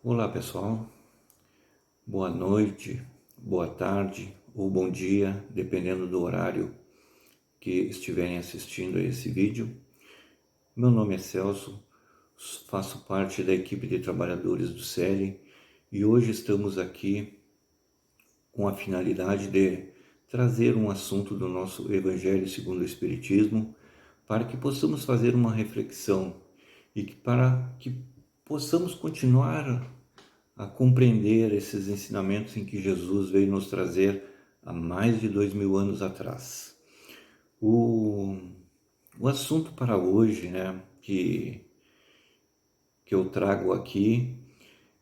Olá pessoal, boa noite, boa tarde ou bom dia, dependendo do horário que estiverem assistindo a esse vídeo. Meu nome é Celso, faço parte da equipe de trabalhadores do CELI e hoje estamos aqui com a finalidade de trazer um assunto do nosso Evangelho segundo o Espiritismo para que possamos fazer uma reflexão e para que possamos continuar a compreender esses ensinamentos em que Jesus veio nos trazer há mais de 2000 anos atrás. O, o assunto para hoje, que eu trago aqui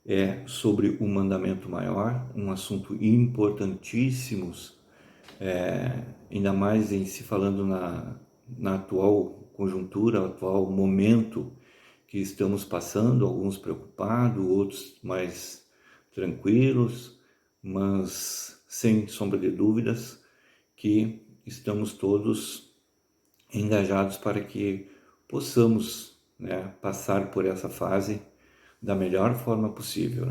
é sobre o mandamento maior, um assunto importantíssimo, ainda mais em se falando na atual conjuntura, atual momento que estamos passando, alguns preocupados, outros mais tranquilos, mas sem sombra de dúvidas que estamos todos engajados para que possamos, passar por essa fase da melhor forma possível,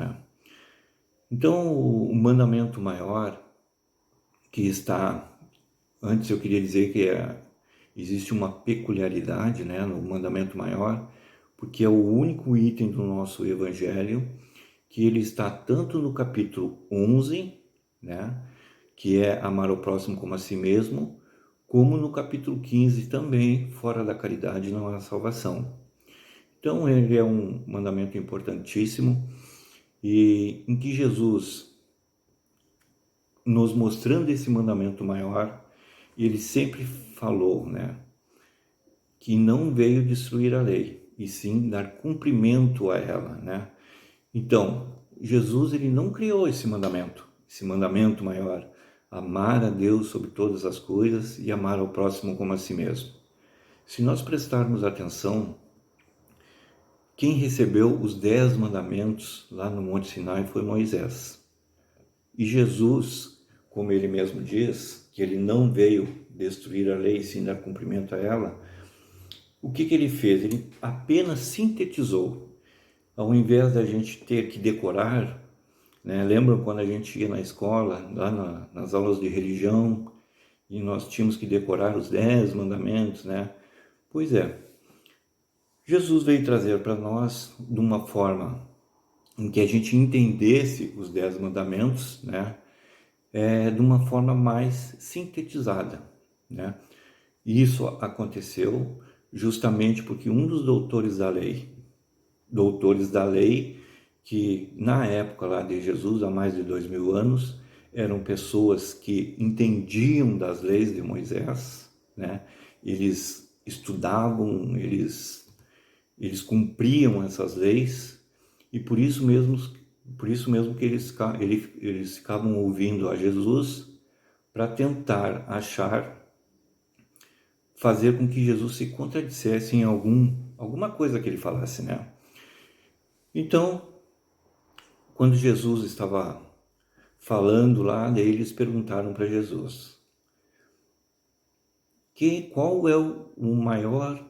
Então, o mandamento maior que está, antes eu queria dizer que existe uma peculiaridade, no mandamento maior, porque é o único item do nosso evangelho que ele está tanto no capítulo 11, que é amar o próximo como a si mesmo, como no capítulo 15 também, fora da caridade não há salvação. Então ele é um mandamento importantíssimo e em que Jesus, nos mostrando esse mandamento maior, ele sempre falou, que não veio destruir a lei, e sim dar cumprimento a ela, Então, Jesus ele não criou esse mandamento maior, amar a Deus sobre todas as coisas e amar ao próximo como a si mesmo. Se nós prestarmos atenção, quem recebeu os 10 mandamentos lá no Monte Sinai foi Moisés. E Jesus, como ele mesmo diz, que ele não veio destruir a lei, sim dar cumprimento a ela, o que ele fez? Ele apenas sintetizou. Ao invés da gente ter que decorar, lembram quando a gente ia na escola, lá nas aulas de religião, e nós tínhamos que decorar os 10 mandamentos, Pois é, Jesus veio trazer para nós de uma forma em que a gente entendesse os 10 mandamentos, de uma forma mais sintetizada, E isso aconteceu justamente porque um dos doutores da lei, que na época lá de Jesus, há mais de 2000 anos, eram pessoas que entendiam das leis de Moisés, Eles estudavam, eles cumpriam essas leis e por isso mesmo que eles ficavam ouvindo a Jesus para tentar fazer com que Jesus se contradissesse em alguma coisa que ele falasse, Então, quando Jesus estava falando lá, daí eles perguntaram para Jesus: qual é o maior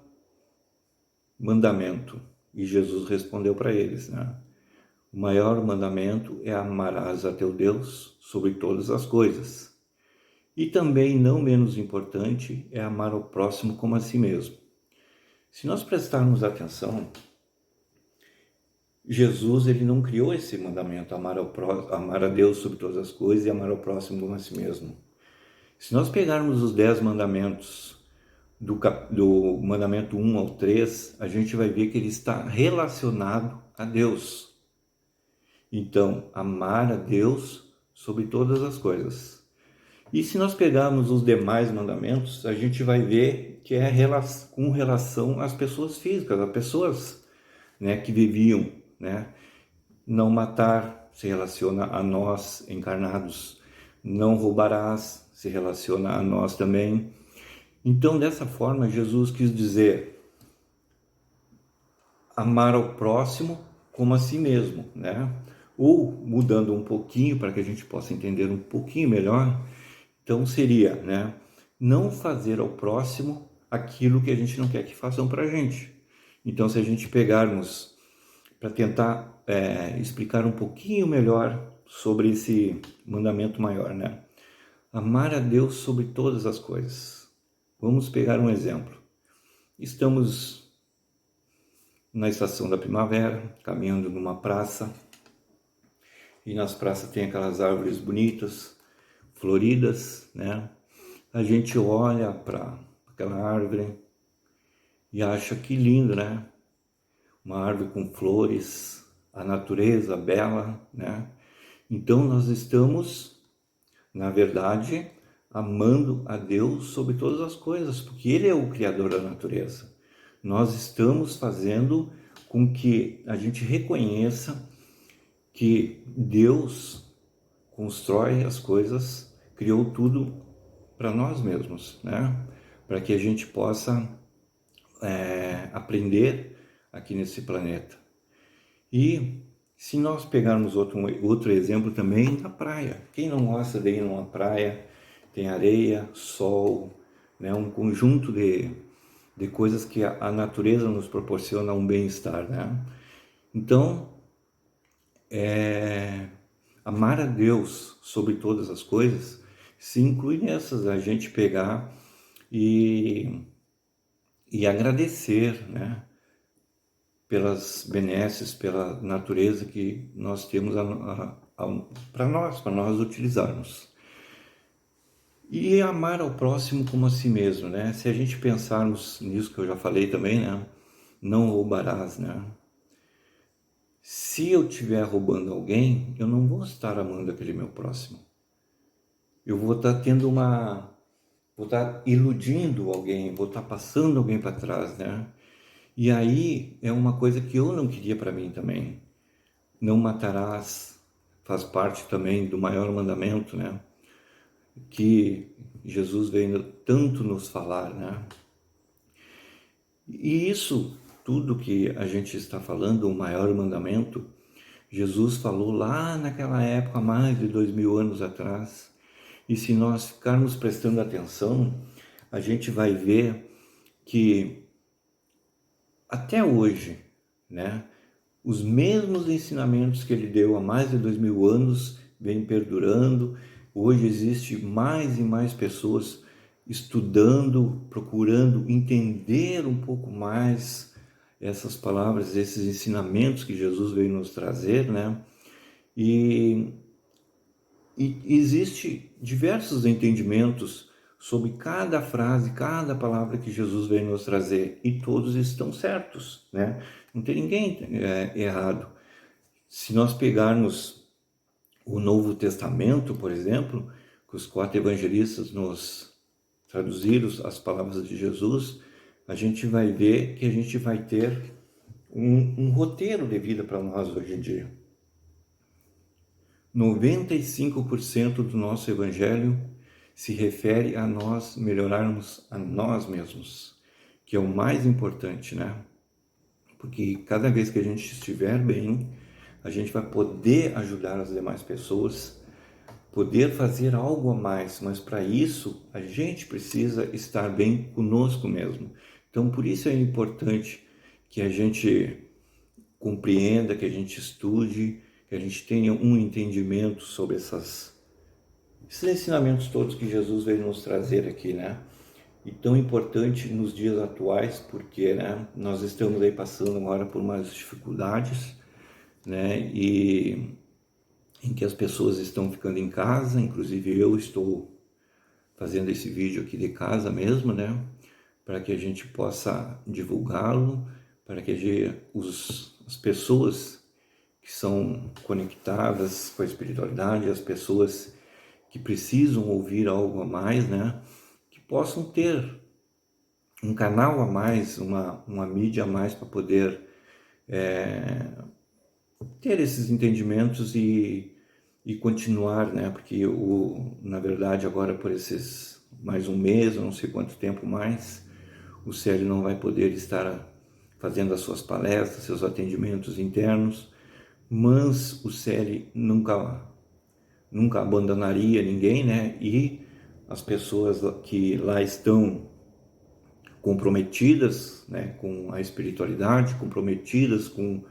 mandamento? E Jesus respondeu para eles, O maior mandamento é amarás a teu Deus sobre todas as coisas. E também, não menos importante, é amar o próximo como a si mesmo. Se nós prestarmos atenção, Jesus ele não criou esse mandamento, amar a Deus sobre todas as coisas e amar ao próximo como a si mesmo. Se nós pegarmos os 10 mandamentos, do mandamento 1 ao 3, a gente vai ver que ele está relacionado a Deus. Então, amar a Deus sobre todas as coisas. E se nós pegarmos os demais mandamentos, a gente vai ver que é com relação às pessoas físicas, às pessoas que viviam, Não matar se relaciona a nós encarnados, não roubarás se relaciona a nós também. Então, dessa forma, Jesus quis dizer amar ao próximo como a si mesmo, Ou, mudando um pouquinho para que a gente possa entender um pouquinho melhor, então seria, não fazer ao próximo aquilo que a gente não quer que façam para a gente. Então, se a gente pegarmos para tentar explicar um pouquinho melhor sobre esse mandamento maior, né? Amar a Deus sobre todas as coisas. Vamos pegar um exemplo. Estamos na estação da primavera, caminhando numa praça, e nas praças tem aquelas árvores bonitas, floridas, né? A gente olha para aquela árvore e acha que lindo, né? Uma árvore com flores, a natureza bela, né? Então nós estamos, na verdade, amando a Deus sobre todas as coisas, porque Ele é o Criador da natureza. Nós estamos fazendo com que a gente reconheça que Deus constrói as coisas, criou tudo para nós mesmos, né? Para que a gente possa aprender aqui nesse planeta. E se nós pegarmos outro exemplo também, na praia. Quem não gosta de ir numa praia? Tem areia, sol, né? Um conjunto de coisas que a natureza nos proporciona um bem-estar, né? Então, amar a Deus sobre todas as coisas se inclui nessas, a gente pegar e agradecer, né? Pelas benesses, pela natureza que nós temos para nós utilizarmos. E amar ao próximo como a si mesmo, né? Se a gente pensarmos nisso que eu já falei também, né? Não roubarás, né? Se eu estiver roubando alguém, eu não vou estar amando aquele meu próximo. Eu vou estar vou estar iludindo alguém, vou estar passando alguém para trás, né? E aí é uma coisa que eu não queria para mim também. Não matarás faz parte também do maior mandamento, né? Que Jesus veio tanto nos falar, né? E isso tudo que a gente está falando, o maior mandamento, Jesus falou lá naquela época, mais de 2000 anos atrás. E se nós ficarmos prestando atenção, a gente vai ver que até hoje, né, os mesmos ensinamentos que ele deu há mais de 2000 anos vêm perdurando. Hoje existe mais e mais pessoas estudando, procurando entender um pouco mais essas palavras, esses ensinamentos que Jesus veio nos trazer, né? E existe diversos entendimentos sobre cada frase, cada palavra que Jesus veio nos trazer, e todos estão certos, né? Não tem ninguém errado. Se nós pegarmos o Novo Testamento, por exemplo, que os 4 evangelistas nos traduziram as palavras de Jesus, a gente vai ver que a gente vai ter um roteiro de vida para nós hoje em dia. 95% do nosso evangelho se refere a nós melhorarmos a nós mesmos, que é o mais importante, né? Porque cada vez que a gente estiver bem, a gente vai poder ajudar as demais pessoas, poder fazer algo a mais, mas para isso a gente precisa estar bem conosco mesmo. Então, por isso é importante que a gente compreenda, que a gente estude, que a gente tenha um entendimento sobre esses ensinamentos todos que Jesus veio nos trazer aqui, né? E tão importante nos dias atuais, porque, né, nós estamos aí passando agora por umas dificuldades, né? E em que as pessoas estão ficando em casa, inclusive eu estou fazendo esse vídeo aqui de casa mesmo, né? Para que a gente possa divulgá-lo, para que as pessoas que são conectadas com a espiritualidade, as pessoas que precisam ouvir algo a mais, né? Que possam ter um canal a mais, uma mídia a mais para poder ter esses entendimentos e continuar, né? Porque na verdade agora por esses mais um mês, eu não sei quanto tempo mais, o Célio não vai poder estar fazendo as suas palestras, seus atendimentos internos, mas o Célio nunca abandonaria ninguém, né? E as pessoas que lá estão comprometidas, né, com a espiritualidade, comprometidas com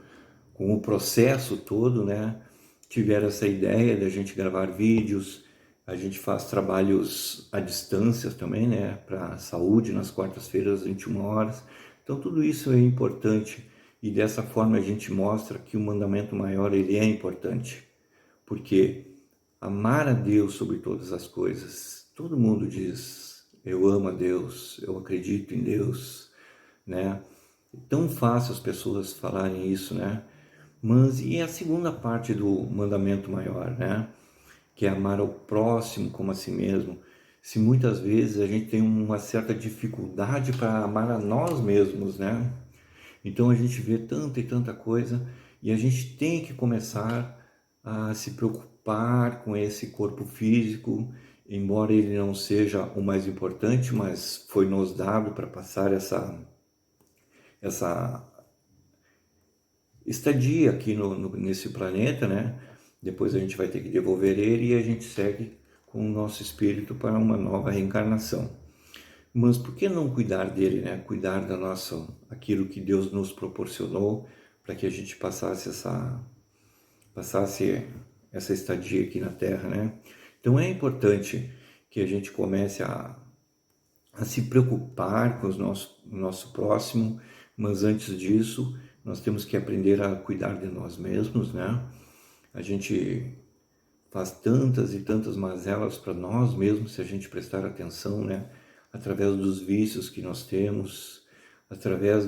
com o processo todo, né, tiveram essa ideia de a gente gravar vídeos. A gente faz trabalhos à distância também, né, para a saúde, nas quartas-feiras, às 21 horas. Então, tudo isso é importante e dessa forma a gente mostra que o mandamento maior, ele é importante. Porque amar a Deus sobre todas as coisas, todo mundo diz, eu amo a Deus, eu acredito em Deus, né? É tão fácil as pessoas falarem isso, né? Mas e a segunda parte do mandamento maior, né? Que é amar ao próximo como a si mesmo. Se muitas vezes a gente tem uma certa dificuldade para amar a nós mesmos, né? Então a gente vê tanta e tanta coisa e a gente tem que começar a se preocupar com esse corpo físico, embora ele não seja o mais importante, mas foi nos dado para passar essa estadia aqui nesse planeta, né? Depois a gente vai ter que devolver ele e a gente segue com o nosso espírito para uma nova reencarnação. Mas por que não cuidar dele, né? Cuidar da nossa, aquilo que Deus nos proporcionou para que a gente passasse essa estadia aqui na Terra, né? Então é importante que a gente comece a se preocupar com o nosso próximo, mas antes disso, nós temos que aprender a cuidar de nós mesmos, né? A gente faz tantas e tantas mazelas para nós mesmos se a gente prestar atenção, né? Através dos vícios que nós temos, através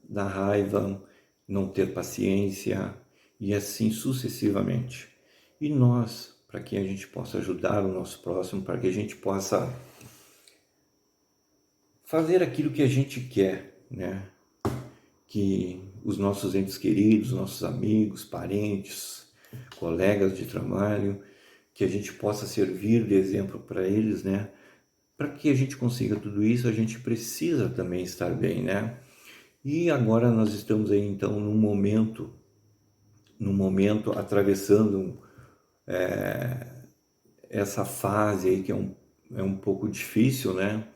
da raiva, não ter paciência e assim sucessivamente. E nós, para que a gente possa ajudar o nosso próximo, para que a gente possa fazer aquilo que a gente quer, né? Que os nossos entes queridos, nossos amigos, parentes, colegas de trabalho, que a gente possa servir de exemplo para eles, né? Para que a gente consiga tudo isso, a gente precisa também estar bem, né? E agora nós estamos aí então num momento atravessando essa fase aí que é um pouco difícil, né?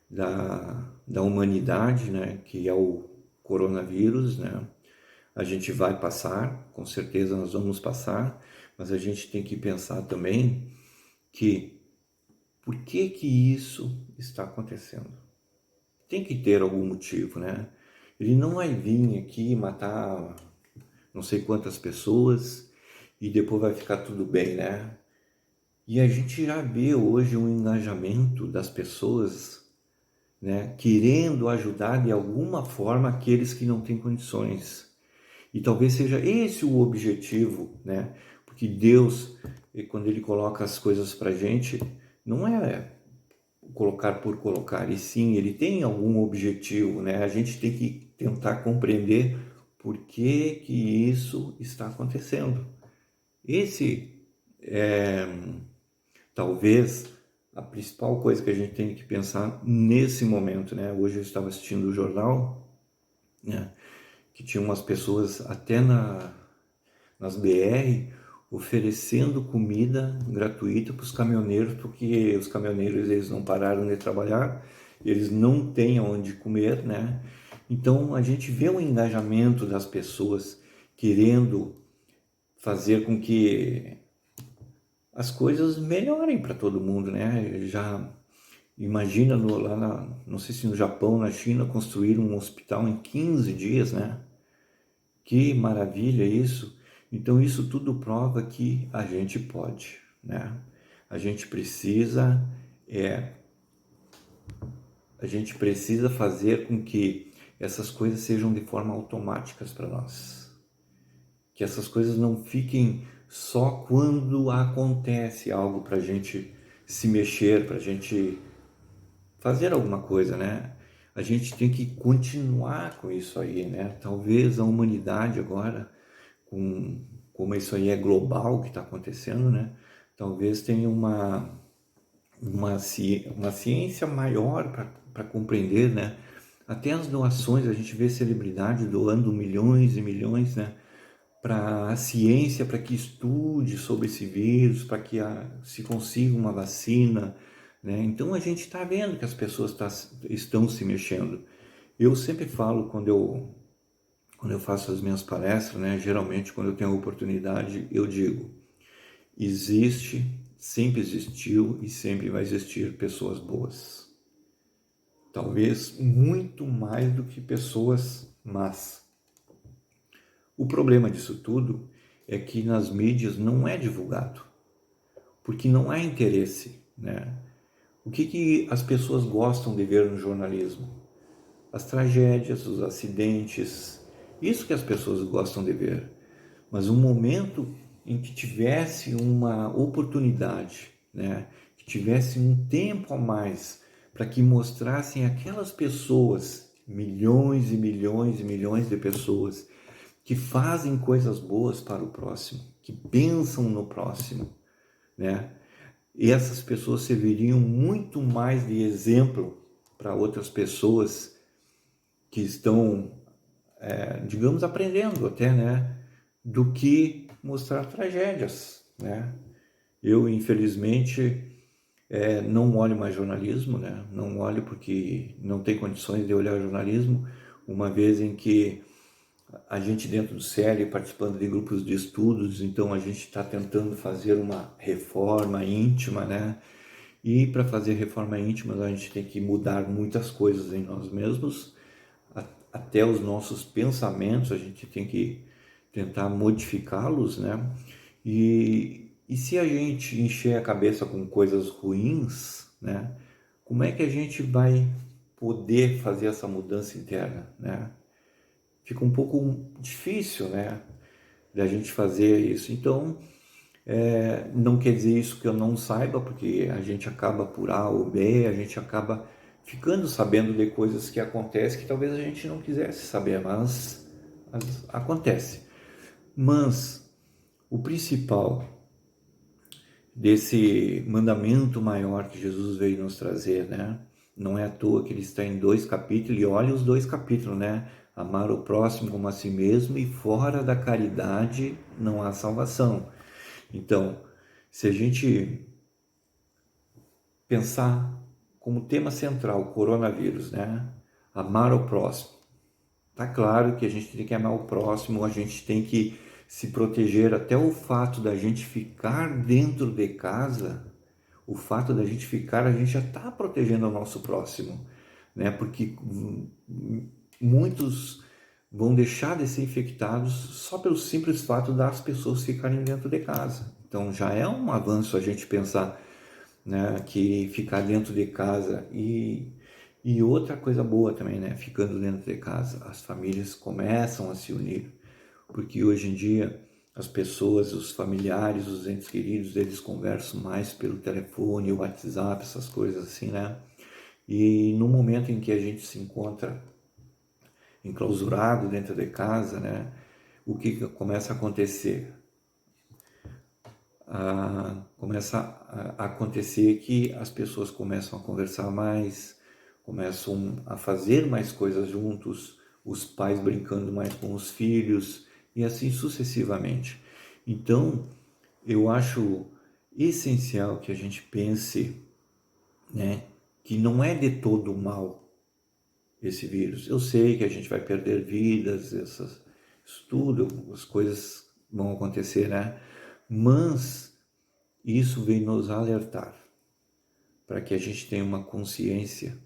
Da humanidade, né? Que é o coronavírus, né? A gente vai passar, com certeza nós vamos passar, mas a gente tem que pensar também que por que que isso está acontecendo? Tem que ter algum motivo, né? Ele não vai vir aqui matar não sei quantas pessoas e depois vai ficar tudo bem, né? E a gente já vê hoje um engajamento das pessoas, né, querendo ajudar de alguma forma aqueles que não têm condições. E talvez seja esse o objetivo, né? Porque Deus, quando Ele coloca as coisas para a gente, não é colocar por colocar, e sim, Ele tem algum objetivo, né? A gente tem que tentar compreender por que que isso está acontecendo. Esse é, talvez, a principal coisa que a gente tem que pensar nesse momento, né? Hoje eu estava assistindo o jornal, né? Que tinha umas pessoas até nas BR oferecendo comida gratuita para os caminhoneiros, porque os caminhoneiros eles não pararam de trabalhar, eles não têm onde comer, né? Então a gente vê um engajamento das pessoas querendo fazer com que as coisas melhorem para todo mundo, né? Já imagina não sei se no Japão, na China, construíram um hospital em 15 dias, né? Que maravilha isso! Então isso tudo prova que a gente pode, né? A gente precisa é, a gente precisa fazer com que essas coisas sejam de forma automáticas para nós. Que essas coisas não fiquem só quando acontece algo para a gente se mexer, para a gente fazer alguma coisa, né? A gente tem que continuar com isso aí, né? Talvez a humanidade agora, como isso aí é global que está acontecendo, né? Talvez tenha uma ciência maior para compreender, né? Até as doações, a gente vê celebridade doando milhões e milhões, né? Para a ciência, para que estude sobre esse vírus, para que se consiga uma vacina, né? Então a gente está vendo que as pessoas estão se mexendo. Eu sempre falo, quando eu quando eu faço as minhas palestras, né, geralmente quando eu tenho a oportunidade, eu digo: existe, sempre existiu e sempre vai existir pessoas boas. Talvez muito mais do que pessoas más. O problema disso tudo é que nas mídias não é divulgado, porque não há interesse, né? O que as pessoas gostam de ver no jornalismo? As tragédias, os acidentes, isso que as pessoas gostam de ver. Mas um momento em que tivesse uma oportunidade, né? Que tivesse um tempo a mais para que mostrassem aquelas pessoas, milhões e milhões e milhões de pessoas, que fazem coisas boas para o próximo, que pensam no próximo, né? E essas pessoas serviriam muito mais de exemplo para outras pessoas que estão, digamos, aprendendo até, né? Do que mostrar tragédias, né? Eu, infelizmente, não olho mais jornalismo, né? Não olho porque não tem condições de olhar jornalismo, uma vez em que a gente dentro do CELI, participando de grupos de estudos, então a gente está tentando fazer uma reforma íntima, né? E para fazer reforma íntima a gente tem que mudar muitas coisas em nós mesmos, até os nossos pensamentos a gente tem que tentar modificá-los, né? E se a gente encher a cabeça com coisas ruins, né? Como é que a gente vai poder fazer essa mudança interna, né? Fica um pouco difícil, né, da gente fazer isso. Então, não quer dizer isso que eu não saiba, porque a gente acaba por A ou B, a gente acaba ficando sabendo de coisas que acontecem que talvez a gente não quisesse saber, mas acontece. Mas o principal desse mandamento maior que Jesus veio nos trazer, né? Não é à toa que ele está em 2 capítulos, e olha os 2 capítulos, né? Amar o próximo como a si mesmo, e fora da caridade não há salvação. Então, se a gente pensar como tema central o coronavírus, né? Amar o próximo. Tá claro que a gente tem que amar o próximo, a gente tem que se proteger, até o fato da gente ficar dentro de casa, o fato da gente ficar, a gente já está protegendo o nosso próximo, né? Porque muitos vão deixar de ser infectados só pelo simples fato das pessoas ficarem dentro de casa. Então já é um avanço a gente pensar, né, que ficar dentro de casa e outra coisa boa também, né, ficando dentro de casa, as famílias começam a se unir, porque hoje em dia as pessoas, os familiares, os entes queridos, eles conversam mais pelo telefone, o WhatsApp, essas coisas assim, né? E no momento em que a gente se encontra enclausurado dentro de casa, né? O que começa a acontecer? Começa a acontecer que as pessoas começam a conversar mais, começam a fazer mais coisas juntos, os pais brincando mais com os filhos e assim sucessivamente. Então, eu acho essencial que a gente pense, né, que não é de todo mal esse vírus. Eu sei que a gente vai perder vidas, isso tudo, as coisas vão acontecer, né? Mas isso vem nos alertar para que a gente tenha uma consciência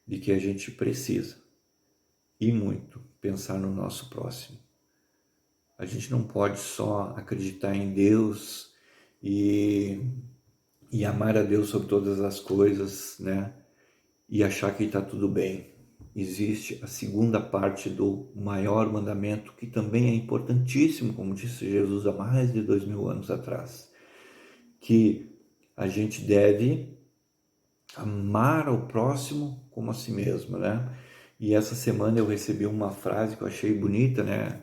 de que a gente precisa, e muito, pensar no nosso próximo. A gente não pode só acreditar em Deus e, e amar a Deus sobre todas as coisas, né? E achar que está tudo bem. Existe a segunda parte do maior mandamento, que também é importantíssimo, como disse Jesus há mais de 2000 anos atrás, que a gente deve amar ao próximo como a si mesmo, né? E essa semana eu recebi uma frase que eu achei bonita, né?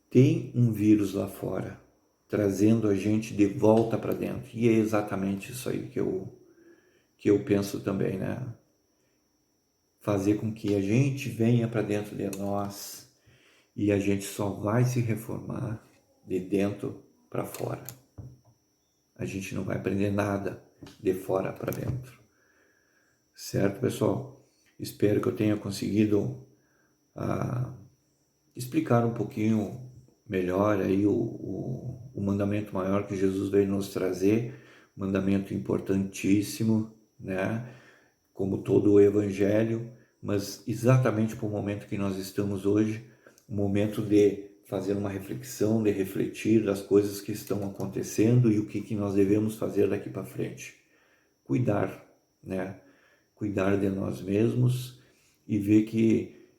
Tem um vírus lá fora, trazendo a gente de volta para dentro. E é exatamente isso aí que eu penso também, né? Fazer com que a gente venha para dentro de nós e a gente só vai se reformar de dentro para fora. A gente não vai aprender nada de fora para dentro. Certo, pessoal? Espero que eu tenha conseguido explicar um pouquinho melhor aí o mandamento maior que Jesus veio nos trazer, mandamento importantíssimo, né? Como todo o Evangelho, mas exatamente para o momento que nós estamos hoje, um momento de fazer uma reflexão, de refletir das coisas que estão acontecendo e o que nós devemos fazer daqui para frente. Cuidar, né? Cuidar de nós mesmos e ver que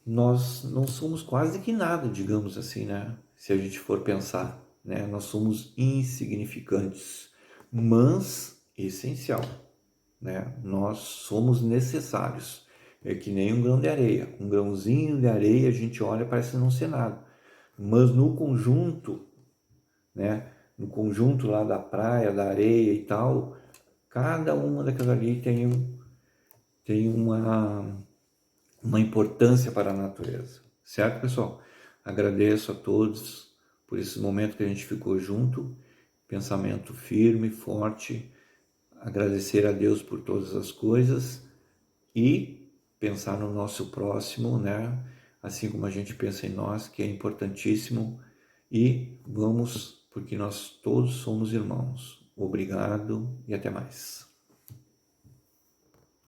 nós não somos quase que nada, digamos assim, né? Se a gente for pensar, né? Nós somos insignificantes, mas essencial, né? Nós somos necessários. É que nem um grão de areia. Um grãozinho de areia a gente olha parece não ser nada. Mas no conjunto, né? No conjunto lá da praia, da areia e tal, cada uma daquelas ali tem uma importância para a natureza. Certo, pessoal? Agradeço a todos por esse momento que a gente ficou junto. Pensamento firme, forte. Agradecer a Deus por todas as coisas e pensar no nosso próximo, né? Assim como a gente pensa em nós, que é importantíssimo. E vamos, porque nós todos somos irmãos. Obrigado e até mais.